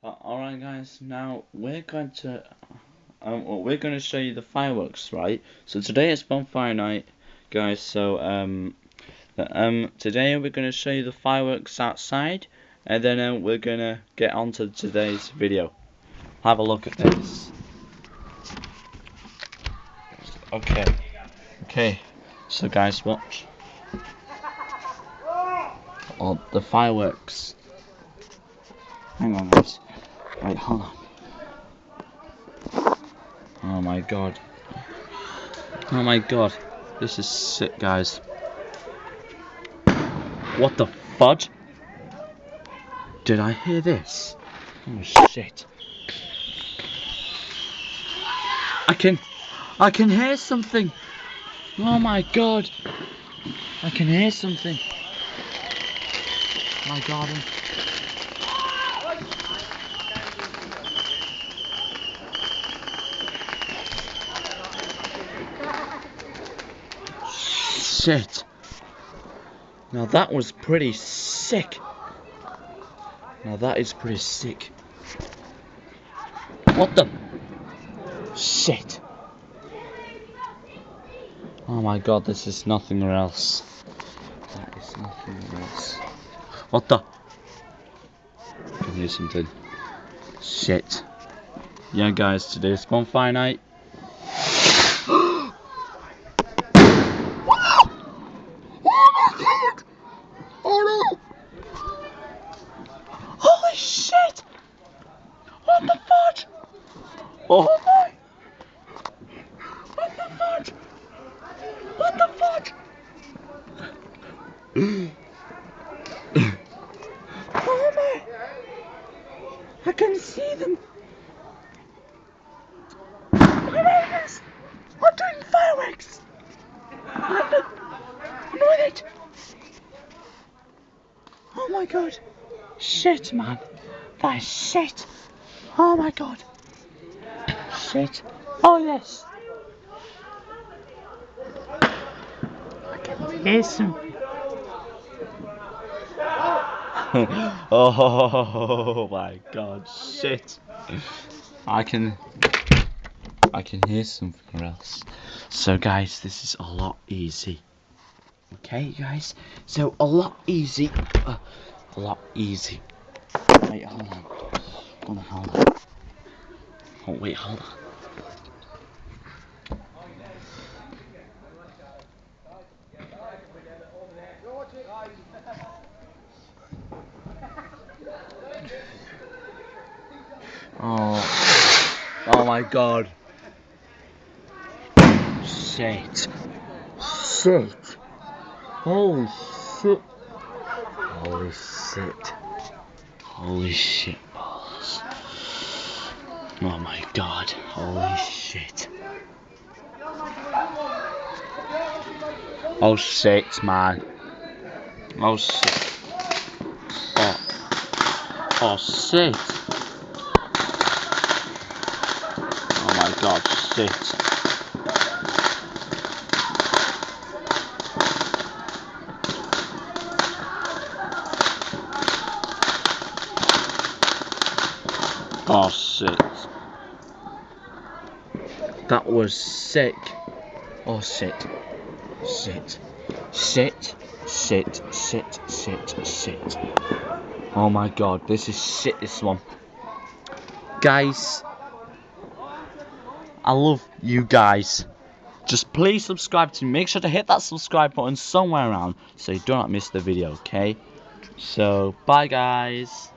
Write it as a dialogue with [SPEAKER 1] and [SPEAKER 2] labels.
[SPEAKER 1] Alright guys, now we're going to show you the fireworks, right? So today is Bonfire night, guys. So today we're going to show you the fireworks outside, and then we're going to get on to today's video. Have a look at this. Okay, so guys, watch. Oh, the fireworks. Hang on guys. Wait, hold on. Oh my god. Oh my god. This is sick, guys. What the fudge? Did I hear this? Oh shit. I can hear something. Oh my god. I can hear something. My god. Shit. Now that was pretty sick. Now that is pretty sick. What the? Shit. Oh my god, this is nothing else. That is nothing else. What the? I can hear something. Shit. Yeah guys, today's Bonfire night. Holy shit! What the fudge? Oh my! What the fudge? What the fudge? Oh my! I can see them. My neighbours are doing fireworks. I'm with it. Oh my god. Shit, man. That is shit. Oh my god. Shit. Oh yes. I can hear some. Oh my god. Shit. I can hear something else. So guys, this is a lot easy. Okay guys, so a lot easy. A lot easy. Wait, hold on. Oh wait, hold on. Oh my god. Shit. Holy shit. Holy shit balls. Oh my god. Holy shit. Oh shit, man. Oh shit. Oh shit. Oh my god, shit. Oh shit. That was sick. Oh shit. Shit. Oh my god, this is shit, this one. Guys, I love you guys. Just please subscribe to me. Make sure to hit that subscribe button somewhere around so you do not miss the video, okay? So, bye guys.